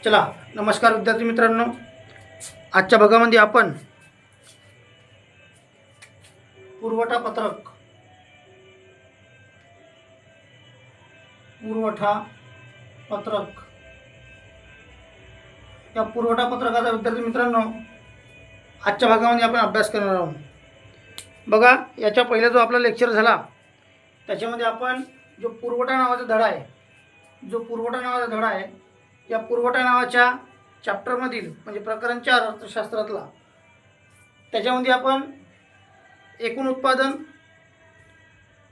चला, नमस्कार विद्यार्थी मित्रांनो. आजच्या भागामध्ये आपण पुरवठा पत्रक या पुरवठा पत्रकाचा विद्यार्थी मित्रांनो आजच्या भागामध्ये आपण अभ्यास करणार आहोत. बघा, याच्या पहिला जो आपला लेक्चर झाला त्याच्यामध्ये आपण जो पुरवठा नावाचा धडा आहे, या पुरवठा नावाच्या चॅप्टरमधील म्हणजे प्रकरण 4 अर्थशास्त्रातला, त्याच्यामध्ये आपण एकूण उत्पादन,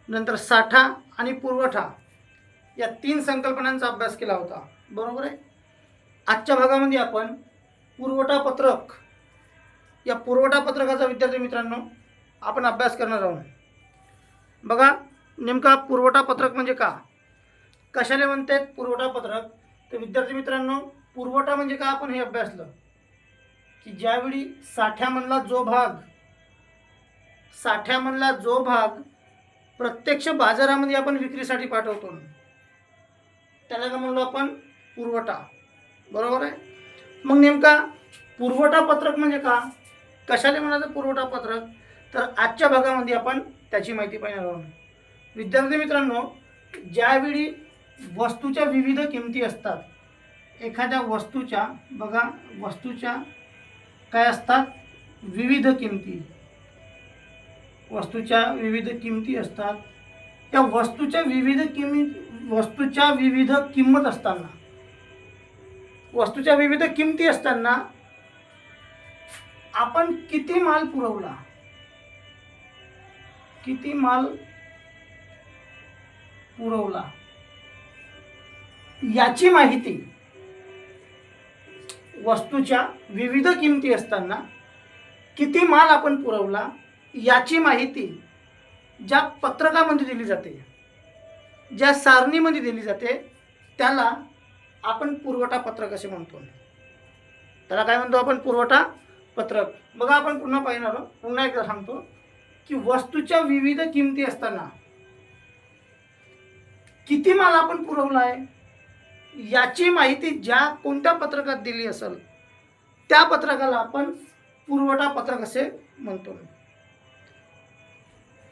नंतर साठा आणि पुरवठा या 3 संकल्पनांचा अभ्यास केला होता. बरोबर आहे. आजच्या भागामध्ये आपण पुरवठा पत्रक या पुरवठा पत्रकाचा विद्यार्थी मित्रांनो आपण अभ्यास करणार आहोत. बघा, नेमका पुरवठा पत्रक म्हणजे का, कशाला म्हणतात पुरवठा पत्रक, तर विद्यार्थी मित्रांनो पुरवठा म्हणजे का आपण हे अभ्यासलं की ज्यावेळी साठ्यामधला जो भाग प्रत्यक्ष बाजारामध्ये आपण विक्रीसाठी पाठवतो त्याला काय म्हणलो आपण, पुरवठा. बरोबर आहे. मग नेमका पुरवठा पत्रक म्हणजे का, कशाला म्हणायचं पुरवठा पत्रक, तर आजच्या भागामध्ये आपण त्याची माहिती पाहणार आहोत. विद्यार्थी मित्रांनो, ज्यावेळी वस्तूच्या विविध किमती असतात, एखाद्या वस्तूच्या, बघा, वस्तूच्या काय असतात, विविध किमती, असतात. त्या वस्तूच्या विविध किमती असताना आपण किती माल पुरवला याची माहिती, वस्तूच्या विविध किमती असताना किती माल आपण पुरवला याची माहिती ज्या पत्रकामध्ये दिली जाते, ज्या सारणीमध्ये दिली जाते, त्याला आपण पुरवठा पत्रक असे म्हणतो. त्याला काय म्हणतो आपण, पुरवठा पत्रक. बघा, आपण पुन्हा एकदा सांगतो की वस्तूच्या विविध किमती असताना किती माल आपण पुरवला आहे याची माहिती ज्या कोणत्या पत्रकात दिली असेल त्या पत्रकाला आपण पुरवठा पत्रक असे म्हणतो.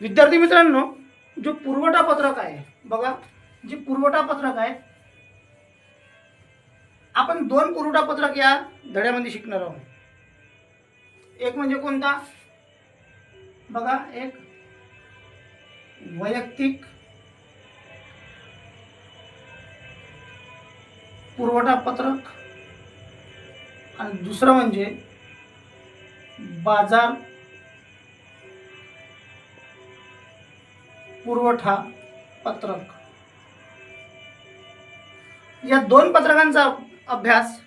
विद्यार्थी मित्रांनो, जो पुरवठा पत्रक आहे, बघा, जे पुरवठा पत्रक आहे, आपण 2 पुरवठा पत्रक या धड्यामध्ये शिकणार आहोत. एक म्हणजे कोणता, बघा, एक वैयक्तिक पुरवठा पत्रक आणि दुसरं म्हणजे बाजार पुरवठा पत्रक. या 2 पत्रकांचा अभ्यास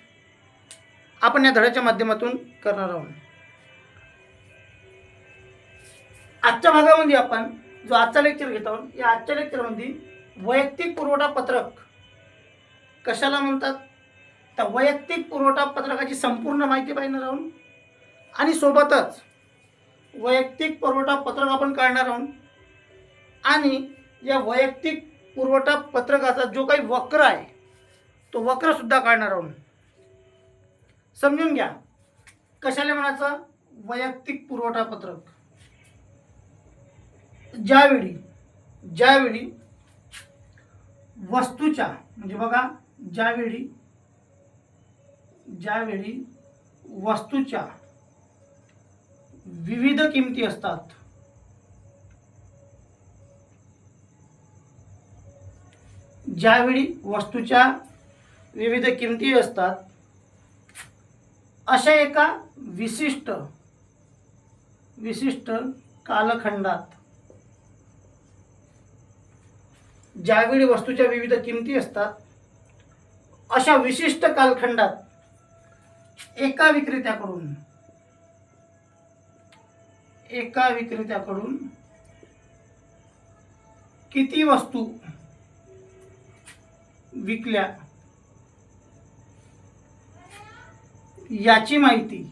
आपण या धड्याच्या माध्यमातून करणार आहोत. आजच्या भागामध्ये आपण जो आजचा लेक्चर घेत आहोत, या आजच्या लेक्चरमध्ये वैयक्तिक पुरवठा पत्रक कशाला म्हणतात, तर वैयक्तिक पुरवठा पत्रकाची संपूर्ण माहिती पाहणार आहोत आणि सोबतच वैयक्तिक पुरवठा पत्रक आपण काढणार आहोत आणि या वैयक्तिक पुरवठा पत्रकाचा जो काही वक्र आहे तो वक्र सुद्धा काढणार आहोत. समजून घ्या, कशाला म्हणायचं वैयक्तिक पुरवठा पत्रक. ज्यावेळी वस्तूच्या, म्हणजे बघा, ज्यावेळी वस्तूच्या विविध किमती असतात, अशा एका विशिष्ट कालखंडात, ज्यावेळी वस्तूच्या विविध किमती असतात अशा विशिष्ट कालखंडात एका विक्रेत्याकडून किती वस्तू विकल्या याची माहिती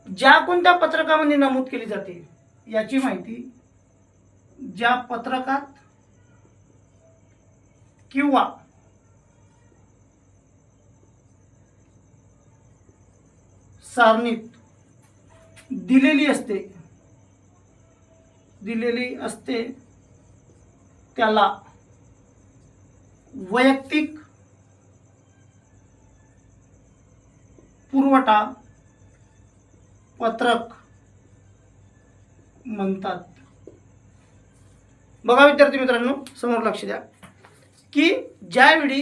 ज्या कोणत्या पत्रकामध्ये नमूद केली जाते, याची माहिती ज्या पत्रकात किंवा सारणीत दिलेली असते त्याला वैयक्तिक पुरवठा पत्रक म्हणतात. बघा विद्यार्थी मित्रांनो, समोर लक्ष द्या की ज्यावेळी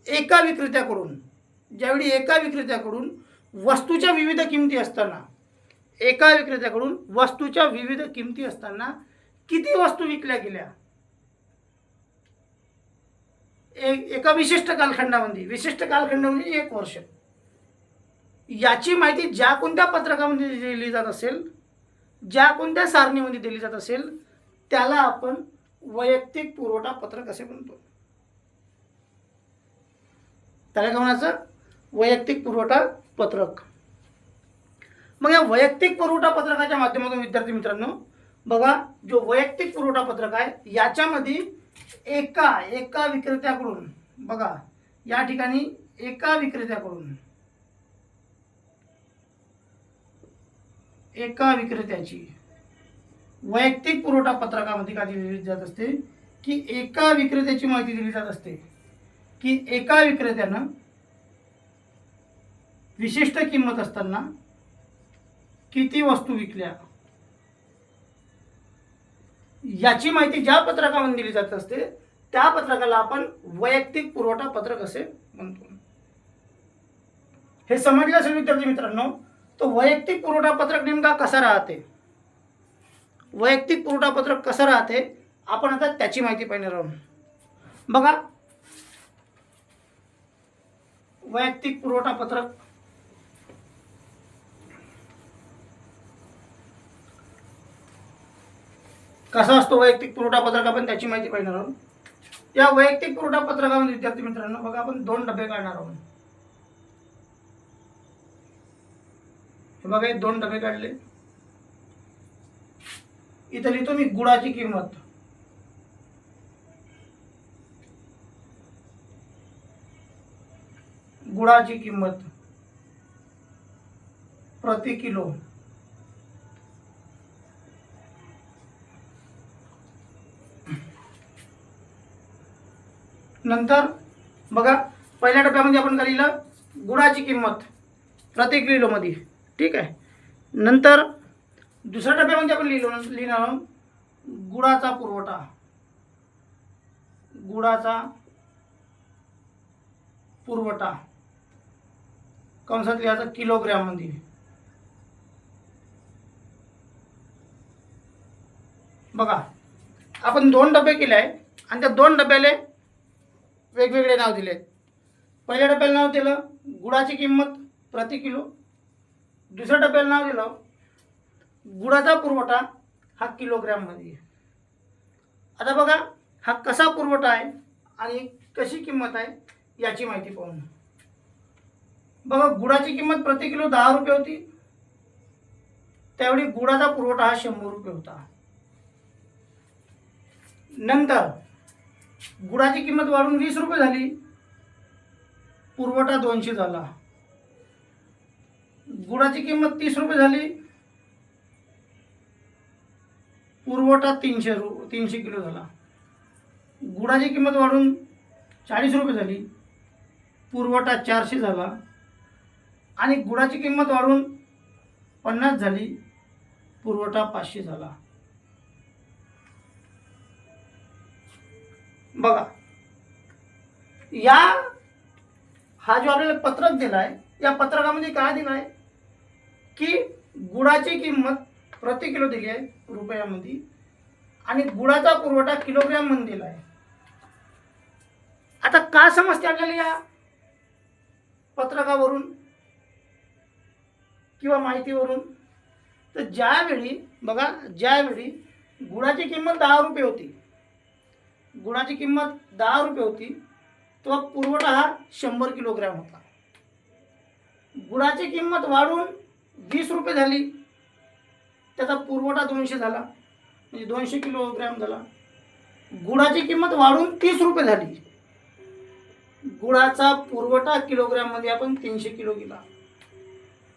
एका विक्रेत्याकडून वस्तूच्या विविध किमती असताना किती वस्तू विकल्या गेल्या एका विशिष्ट कालखंडामध्ये 1 वर्ष, याची माहिती ज्या कोणत्या पत्रकामध्ये दिली जात असेल, ज्या कोणत्या सारणीमध्ये दिली जात असेल, त्याला आपण वैयक्तिक पुरवठा पत्रक असे म्हणतो. त्याला काय म्हणायचं? वैयक्तिक पुरवठा पत्रक. मग या वैयक्तिक पुरवठा पत्रकाच्या माध्यमातून विद्यार्थी मित्रांनो बघा, जो वैयक्तिक पुरवठा पत्रक आहे याच्यामध्ये एका विक्रेत्याकडून, बघा या ठिकाणी एका विक्रेत्याची वैयक्तिक पुरवठा पत्रकामध्ये काय दिली जात असते की एका विक्रेत्याची माहिती दिली जात असते की एका विक्रेत्यानं विशिष्ट किंमत असताना किती वस्तू विकल्या, याची माहिती ज्या पत्रकामध्ये दिली जात असते त्या पत्रकाला आपण वैयक्तिक पुरवठा पत्रक असे म्हणतो. हे समजलं असेल विद्यार्थी मित्रांनो. तो वैयक्तिक पुरवठा पत्रक नेमका कसा राहते, आपण आता त्याची माहिती पाहणार आहोत. बघा, वैयक्तिक पुरवठा पत्रक कसा असतो. वैयक्तिक पुरवठा पत्रक आपण त्याची माहिती पाहणार आहोत. या वैयक्तिक पुरवठा पत्रकामध्ये विद्यार्थी मित्रांनो बघा, आपण 2 डबे काढणार आहोत. हे बघा, हे 2 डबे काढले. इथं लिहितो मी गुळाची किंमत प्रति किलो. नंतर बघा, पहिल्या डब्यामध्ये आपण काय लिहिलं? गुळाची किंमत प्रति किलो मध्ये. ठीक आहे. नंतर दुसऱ्या डब्यामध्ये आपण लिहिणार आहोत गुळाचा पुरवठा कंसात लिहायचा किलोग्रॅम मध्ये. बघा, आपण 2 डबे केले आहे आणि त्या 2 डब्याले वेगवेगळे नाव दिले. पहिल्या डब्याला नाव दिलं गुळाची किंमत प्रति किलो. दुसऱ्या डब्याला नाव दिलं गुळाचा पुरवठा हा किलोग्रॅम मध्ये. आता बघा, हा कसा पुरवठा आहे आणि कशी किंमत आहे याची माहिती पाहून. बघा, गुळाची किंमत प्रति किलो 10 रुपये होती. त्यावेळी गुळाचा पुरवठा हा 100 रुपये होता. नंतर गुळाची किंमत वाढून 20 रुपये झाली, पुरवठा 200 झाला. गुळाची किंमत 30 रुपये झाली, पुरवठा 300 किलो झाला. गुळाची किंमत वाढून 40 रुपये झाली, पुरवठा 400 झाला. आणि गुळाची किंमत वाढून 50 झाली, पुरवठा 500 झाला. बघा, हा जो आपल्याला पत्रक दिलाय, या पत्रकामध्ये काय दिलाय की गुळाची किंमत प्रति किलो दिली आहे रुपयामध्ये आणि गुळाचा पुरवठा किलोग्रॅम मध्ये दिला आहे. आता काय समजते आपल्याला या पत्रकावरून किंवा माहितीवरून? तर ज्यावेळी गुळाची किंमत 10 रुपये होती, तेव्हा पुरवठा हा 100 किलोग्रॅम होता. गुळाची किंमत वाढून 20 रुपये झाली, त्याचा पुरवठा 200 झाला, म्हणजे 200 किलोग्रॅम झाला. गुळाची किंमत वाढून 30 रुपये झाली, गुळाचा पुरवठा किलोग्रॅममध्ये आपण 300 किलो केला.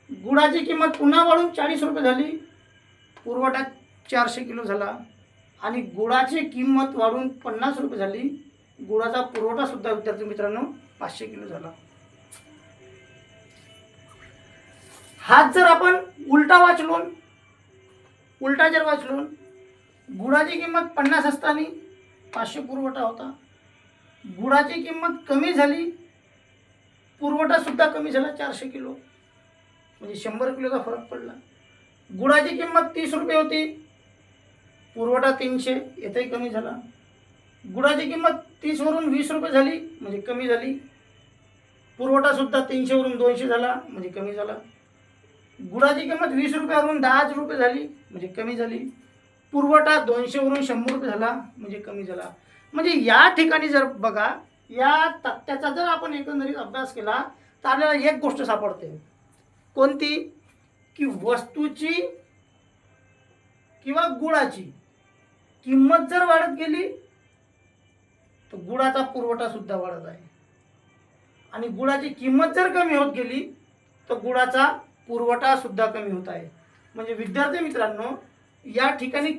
गुळाची किंमत पुन्हा वाढून 40 रुपये झाली, पुरवठा 400 किलो झाला. आणि गुळाची किंमत वाढून 50 रुपये झाली, गुळाचा पुरवठा सुद्धा विद्यार्थी मित्रांनो 500 किलो झाला. हाच जर आपण उलटा जर वाचलो, गुळाची किंमत 50 असताना 500 पुरवठा होता, गुळाची किंमत कमी झाली, पुरवठा सुद्धा कमी झाला 400 किलो, म्हणजे 100 किलोचा फरक पडला. गुळाची किंमत 30 रुपये होती, पुरवठा 300, येथेही कमी झाला. गुळाची किंमत 30 वरून 20 रुपये झाली, म्हणजे कमी झाली. पुरवठा सुद्धा 300 वरून 200 झाला, म्हणजे कमी झाला. गुळाची किंमत 20 रुपयावरून 10 रुपये झाली, म्हणजे कमी झाली. पुरवठा 200 वरून 100 रुपये झाला, म्हणजे कमी झाला. म्हणजे या ठिकाणी जर बघा, या तक्त्याचा जर आपण एकंदरीत अभ्यास केला तर आपल्याला एक गोष्ट सापडते. कोणती? की वस्तूची किंवा गुळाची किंमत जर वाढत गेली तर गुळाचा पुरवठा सुद्धा वाढत आहे, आणि गुळाची किंमत जर कमी होत गेली तर गुळाचा पुरवठा सुद्धा कमी होत आहे. म्हणजे विद्यार्थी मित्रांनो, या ठिकाणी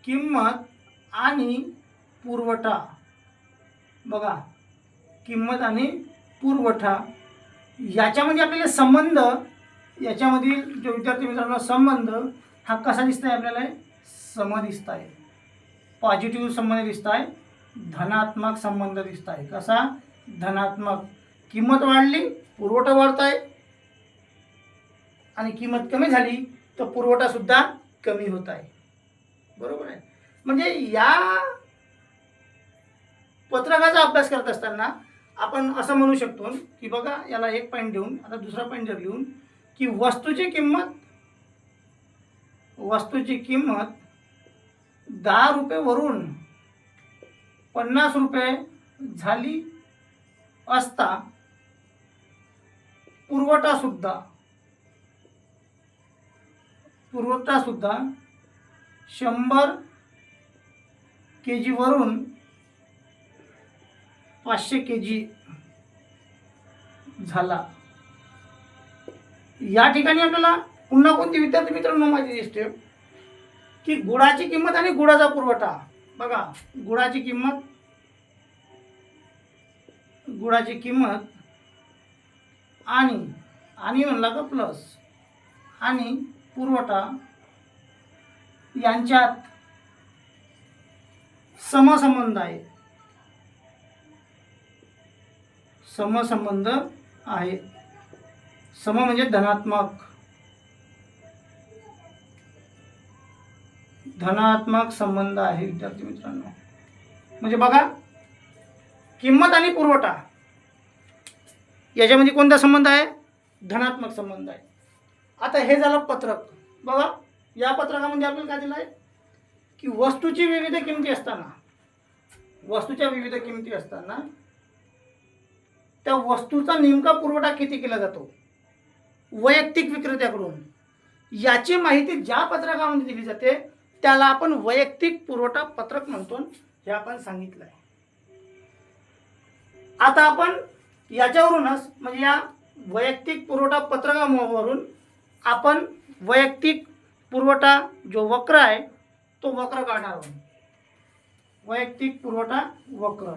किंमत आणि पुरवठा बघा, किंमत आणि पुरवठा याच्यामध्ये आपल्याला संबंध, याच्यामधील जो विद्यार्थी मित्रांनो संबंध हा कसा दिसत आहे आपल्याला? सम दिसत आहे, पॉझिटिव्ह संबंध दिसत आहे, धनात्मक संबंध दिसत आहे. कसा? धनात्मक. किंमत वाढली, पुरवठा वाढत आहे, आणि किंमत कमी झाली तर पुरवठा सुद्धा कमी होत आहे. बरोबर आहे. म्हणजे या पत्रकाचा अभ्यास करत असताना आपण असं म्हणू शकतो की बघा, याला एक पॉईंट देऊन आता दुसरा पॉईंट जर लिहून की वस्तूची किंमत 10 रुपयेवरून 50 रुपये झाली असता पुरवठा सुद्धा 100 kg वरून 500 kg झाला. या ठिकाणी आपल्याला पुन्हा कोणती विद्यार्थी मित्रांनो माहिती दिसते की गुळाची किंमत आणि गुळाचा पुरवठा. बघा, गुळाची किंमत आणि म्हणला का प्लस आणि पुरवठा यांच्यात समसंबंध आहे. सम म्हणजे धनात्मक संबंध आहे विद्यार्थी मित्रांनो. म्हणजे बघा, किंमत आणि पुरवठा याच्यामध्ये कोणता संबंध आहे? धनात्मक संबंध आहे. आता हे झालं पत्रक. बघा, या पत्रकामध्ये आपल्याला काय दिलं आहे की वस्तूच्या विविध किमती असताना त्या वस्तूचा नेमका पुरवठा किती केला जातो वैयक्तिक विक्रेत्याकडून, याची माहिती ज्या पत्रकामध्ये दिली जाते त्याला आपण वैयक्तिक पुरवठा पत्रक म्हणतो, हे आपण सांगितलं आहे. आता आपण याच्यावरूनच म्हणजे या वैयक्तिक पुरवठा पत्रकावरून आपण वैयक्तिक पुरवठा जो वक्र आहे तो वक्र काढणार आहोत. वैयक्तिक पुरवठा वक्र.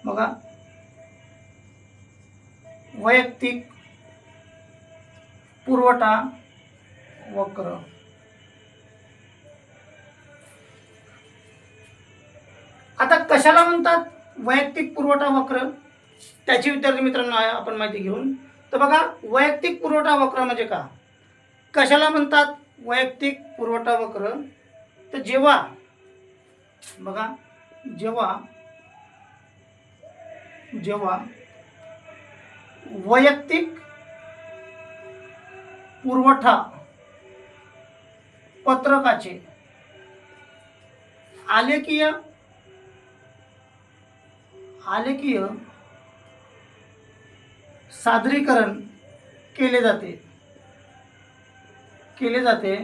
बघा, वैयक्तिक पुरवठा वक्र. आता कशाला म्हणतात वैयक्तिक पुरवठा वक्र, त्याची विद्यार्थी मित्रांनो आपण माहिती घेऊन. तर बघा, वैयक्तिक पुरवठा वक्र म्हणजे का, कशाला म्हणतात वैयक्तिक पुरवठा वक्र? तर जेव्हा वैयक्तिक पुरवठा पत्रकाचे आलेखीय सादरीकरण केले जाते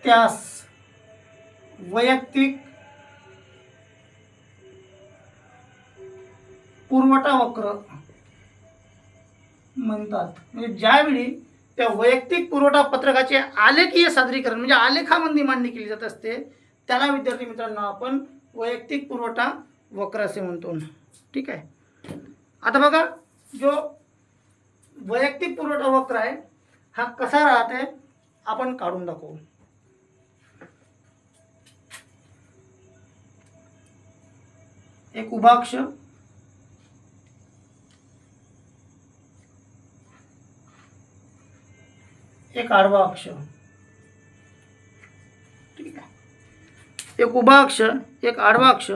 त्यास वैयक्तिक पुरवठा वक्र म्हणतात. म्हणजे ज्यावेळी त्या वैयक्तिक पुरवठा पत्रकाचे आलेखीय सादरीकरण म्हणजे आलेखामध्ये मांडणी केली जात असते त्याला विद्यार्थी मित्रांनो आपण वैयक्तिक पुरवठा वक्र असे म्हणतो. ठीक आहे. आता बघा जो वैयक्तिक पुरवठा वक्र आहे हा कसा राहते आपण काढून दाखवू. एक उभा अक्ष, एक आडवा अक्ष. ठीक आहे. एक उभा अक्ष, एक आडवा अक्ष.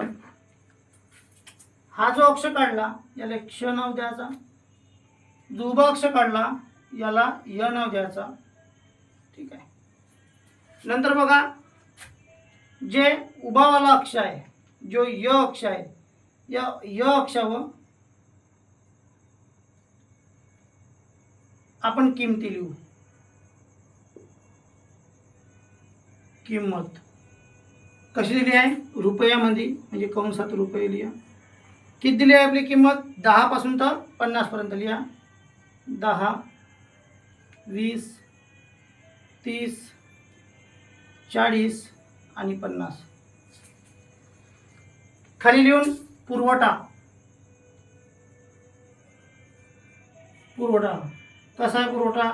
हा जो अक्ष काढला याला क्ष नाव द्यायचा. जो उभा अक्ष काढला याला य नाव द्यायचा. ठीक आहे. नंतर बघा जे उभावाला अक्ष आहे जो य अक्ष आहे या य अक्षावर आपण किमती लिहू. किंमत कशी दिली आहे रुपयामध्ये म्हणजे कंसात रुपये लिहा. किती दिली आहे आपली किंमत 10 पासून तर 50 पर्यंत लिहा. 10, 20, 30, 40 आणि 50. खाली लिहून पुरवठा कसा आहे पुरवठा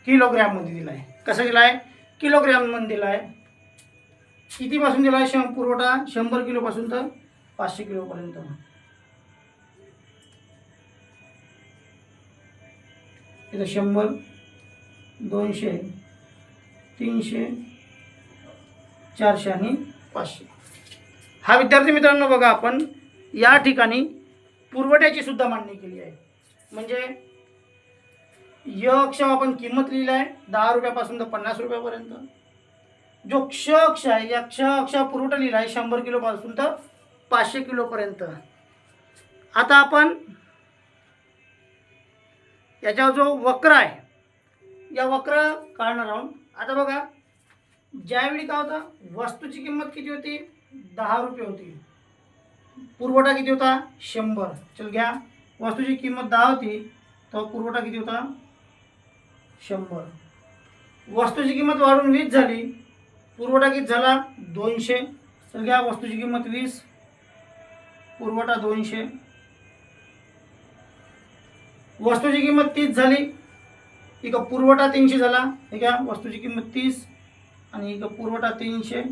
किलोग्रॅम मध्ये दिला आहे. कसा दिला आहे किलोग्रॅम मध्ये दिला आहे. किती पासून दिला आहे पुरवठा 100 किलो पासून तर 500 किलो पर्यंत. इथं 100, 200, 300, 400 आणि 500. हा विद्यार्थी मित्रांनो बघा आपण या ठिकाणी पुरवठ्याची सुद्धा मांडणी केली आहे. म्हणजे य अक्ष आपण किंमत लिहिली आहे 10 रुपयापासून तर 50 रुपयापर्यंत. जो क्ष अक्ष आहे या क्ष अक्षा पुरवठा लिहिला आहे 100 किलो पासून तर 500 किलो पर्यंत. आता आपण याच्यावर जो वक्र आहे या वक्र काढणार आहोत. आता बघा ज्यावेळी काय होतं वस्तूची किंमत किती होती 10 रुपये होती. पुरवठा किती होता 100. चल घ्या वस्तूची किंमत 10 होती तर पुरवठा किती होता 100. वस्तूची किंमत वाढून 20 झाली. पुरवठा किती झाला 200. चल घ्या वस्तूची किंमत 20 पुरवठा 200. वस्तूची किंमत 30 झाली. इक पुरवठा 300 झाला. हे घ्या वस्तूची किंमत 30 आणि इक पुरवठा 300.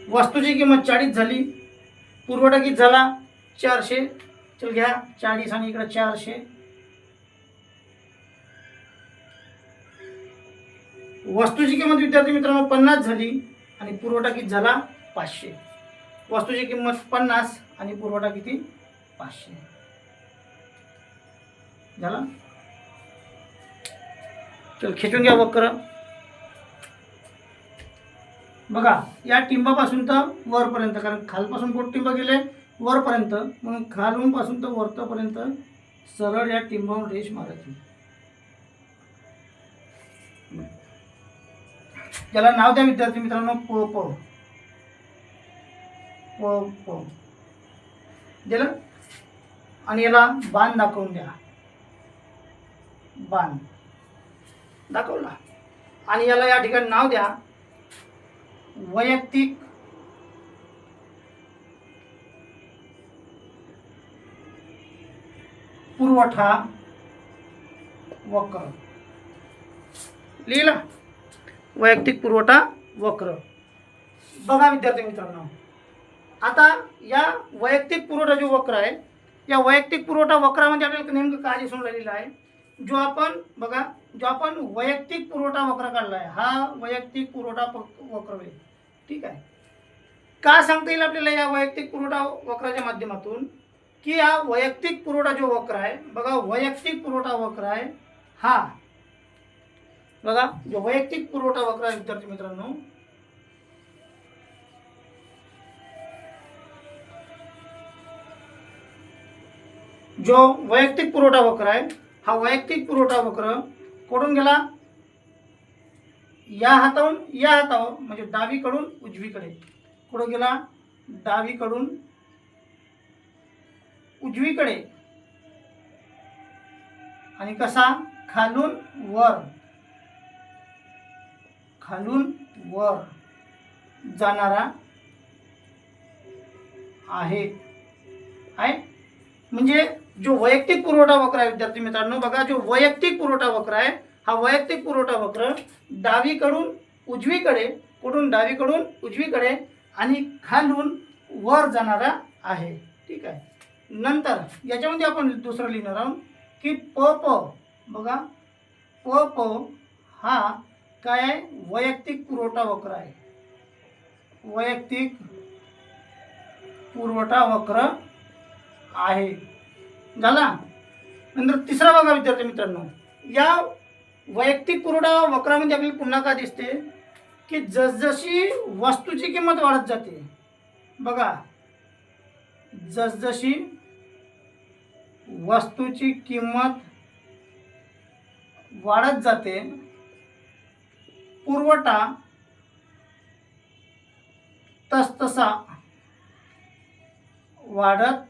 वस्तूची किंमत 40 झाली. पुरवठा किती झाला 400. चल घ्या 40 आणि इकडे 400. वस्तूची किंमत विद्यार्थी मित्रांनो 50 झाली आणि पुरवठा किती झाला 500. वस्तूची किंमत 50 आणि पुरवठा किती 500 झाला. चल खेचून घ्या वक्र. बघा या टिंबापासून तर वरपर्यंत कारण खालपासून बोट टिंब गेले वरपर्यंत म्हणून खालून पासून तर वरपर्यंत सरळ या टिंबावर रेष मारायची. याला नाव द्या विद्यार्थी मित्रांनो प प प प दिलं. आणि याला बाण दाखवून द्या. बाण दाखवला. आणि याला या ठिकाणी नाव द्या वैयक्तिक पुरवठा वक्र लिहिला. वैयक्तिक पुरवठा वक्र. बघा विद्यार्थी मित्रांनो आता या वैयक्तिक पुरवठा जो वक्र आहे या वैयक्तिक पुरवठा वक्रामध्ये आपल्याला नेमकं काय दिसून राहिलेलं आहे. जो आपण बघा जो आपण वैयक्तिक पुरवठा वक्र काढला आहे हा वैयक्तिक पुरवठा वक्र आहे. ठीक आहे. का सांगता येईल आपल्याला या वैयक्तिक पुरवठा वक्राच्या माध्यमातून की हा वैयक्तिक पुरवठा जो वक्र आहे बघा वैयक्तिक पुरवठा वक्र आहे हा बघा जो वैयक्तिक पुरवठा वक्र आहे विद्यार्थी मित्रांनो जो वैयक्तिक पुरवठा वक्र आहे हा वैयक्तिक पुरवठा वक्र कुठून गेला, या हातावरून या हातावर म्हणजे डावीकडून उजवीकडे, कुठं गेला, डावीकडून उजवीकडे आणि कसा, खालून वर, खालून वर जाणारा आहे. म्हणजे जो वैयक्तिक पुरवठा वक्र आहे विद्यार्थी मित्रांनो, बघा जो वैयक्तिक पुरवठा वक्र आहे हा वैयक्तिक पुरवठा वक्र डावीकडून उजवीकडे, कुठून, डावीकडून उजवीकडे आणि खालून वर जाणारा आहे. ठीक आहे. नंतर याच्यामध्ये आपण दुसरं लिहिणार आहोत की प प, बघा प प हा काय आहे, वैयक्तिक पुरवठा वक्र आहे. वैयक्तिक पुरवठा वक्र आहे. झाला. नंतर तिसरा बघा विद्यार्थी मित्रांनो, या वैयक्तिक पुरवठा वक्रामध्ये आपल्याला पुन्हा काय दिसते की जसजशी वस्तूची किंमत वाढत जाते, बघा जसजशी वस्तूची किंमत वाढत जाते पुरवठा तसतसा वाढत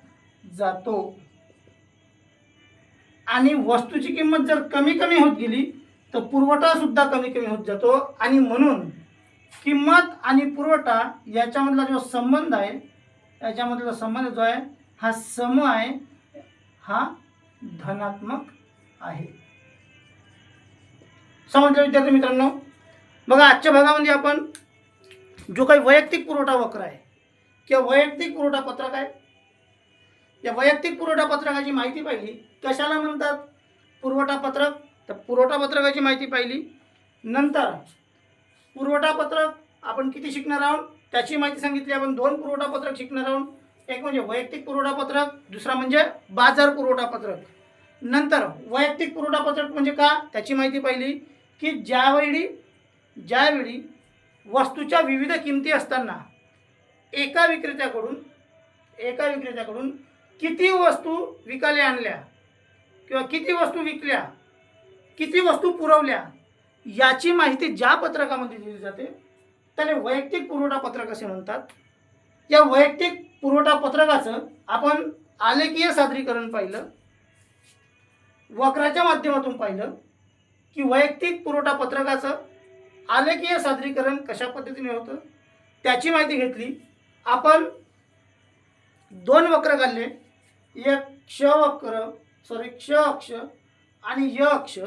जातो आणि वस्तूची किंमत जर कमी कमी होत गेली तर पुरवठा सुद्धा कमी कमी होत जातो. आणि म्हणून किंमत आणि पुरवठा याच्यामधला जो संबंध आहे, याच्यामधला संबंध जो आहे हा सम आहे, हा धनात्मक आहे. समजलं विद्यार्थी मित्रांनो. बघा आजच्या भागामध्ये आपण जो काही वैयक्तिक पुरवठा वक्र आहे किंवा वैयक्तिक पुरवठा पत्रक आहे, या वैयक्तिक पुरवठा पत्रकाची माहिती पाहिली. कशाला म्हणतात पुरवठा पत्रक, तर पुरवठा पत्रकाची माहिती पाहिली. नंतर पुरवठा पत्रक आपण किती शिकणार आहोत त्याची माहिती सांगितली. आपण 2 पुरवठा पत्रक शिकणार आहोत, एक म्हणजे वैयक्तिक पुरवठा पत्रक, दुसरा म्हणजे बाजार पुरवठा पत्रक. नंतर वैयक्तिक पुरवठा पत्रक म्हणजे का त्याची माहिती पाहिली की ज्यावेळी वस्तूच्या विविध किमती असताना एका विक्रेत्याकडून किती वस्तू विकायला आणल्या किंवा किती वस्तू विकल्या, किती वस्तू पुरवल्या, याची माहिती ज्या पत्रकामध्ये दिली जाते त्याला वैयक्तिक पुरवठा पत्रक असे म्हणतात. या वैयक्तिक पुरवठा पत्रकाचं आपण आलेखीय सादरीकरण पाहिलं, वक्राच्या माध्यमातून पाहिलं की वैयक्तिक पुरवठा पत्रकाचं आलेखीय सादरीकरण कशा पद्धतीने होतं त्याची माहिती घेतली. आपण 2 वक्र काढले, एक क्ष अक्ष आणि य अक्ष.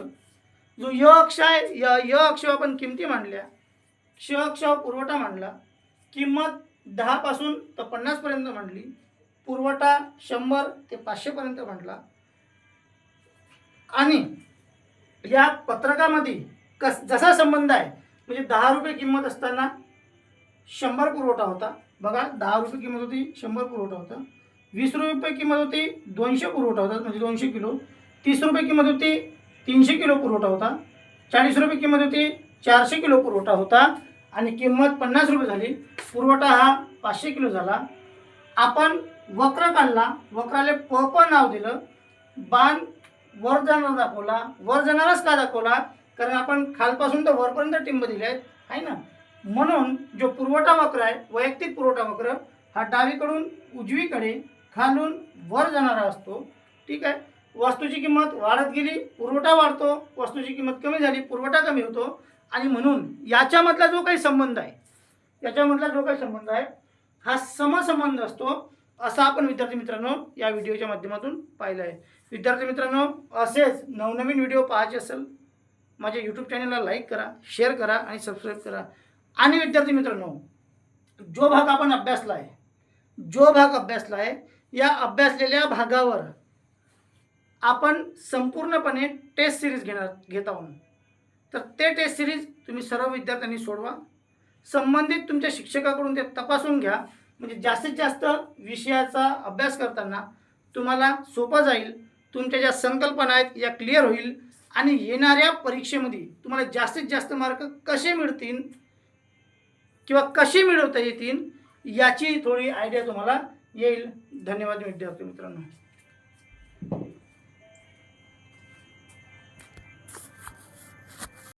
जो य अक्ष आहे य अक्ष आपण किमती मांडल्या, क्ष अक्ष पुरवठा मांडला, किंमत 10 पासून तर 50 पर्यंत मांडली, पुरवठा 100 ते 500 पर्यंत मांडला. आणि या पत्रकामध्ये जसा संबंध आहे म्हणजे 10 रुपये किंमत असताना 100 पुरवठा होता. बघा 10 रुपये किंमत होती 100 पुरवठा होता. 20 रुपये किंमत होती 200 पुरवठा होता म्हणजे 200 किलो. 30 रुपये किंमत होती 300 किलो पुरवठा होता. 40 रुपये किंमत होती 400 किलो पुरवठा होता. आणि किंमत 50 रुपये झाली, पुरवठा हा 500 किलो झाला. आपण वक्र काढला, वक्राले प नाव दिलं, बाण वर जाणारा दाखवला. वर जाणाराच का दाखवला, कारण आपण खालपासून तर वरपर्यंत टिंब दिले आहेत आहे ना. म्हणून जो पुरवठा वक्र आहे वैयक्तिक पुरवठा वक्र हा डावीकडून उजवीकडे खालून वर जाणारा असतो. ठीक आहे. वस्तूची किंमत वाढत गेली पुरवठा वाढतो, वस्तूची किंमत कमी झाली पुरवठा कमी होतो. आणि म्हणून याच्यामधला जो काही संबंध आहे हा समसंबंध असतो, असा आपण विद्यार्थी मित्रांनो या व्हिडिओच्या माध्यमातून पाहिलं आहे. विद्यार्थी मित्रांनो असेच नवनवीन व्हिडिओ पाहायचे असेल माझ्या यूट्यूब चॅनलला लाईक करा, शेअर करा आणि सबस्क्राईब करा. आणि विद्यार्थी मित्रांनो जो भाग अभ्यासला आहे या अभ्यासलेल्या भागावर आपण संपूर्णपणे टेस्ट सिरीज घेत आहोत. तर ते टेस्ट सिरीज तुम्ही सर्व विद्यार्थ्यांनी सोडवा. संबंधित तुमच्या शिक्षकाकडून ते तपासून घ्या, म्हणजे जास्तीत जास्त विषयाचा अभ्यास करताना तुम्हाला सोपं जाईल. तुमच्या ज्या संकल्पना आहेत या क्लिअर होईल आणि येणाऱ्या परीक्षेमध्ये तुम्हाला जास्तीत जास्त मार्क कसे मिळतील किंवा कसे मिळवता येतील याची थोडी आयडिया तुम्हाला येईल. धन्यवाद विद्यार्थी मित्रांनो.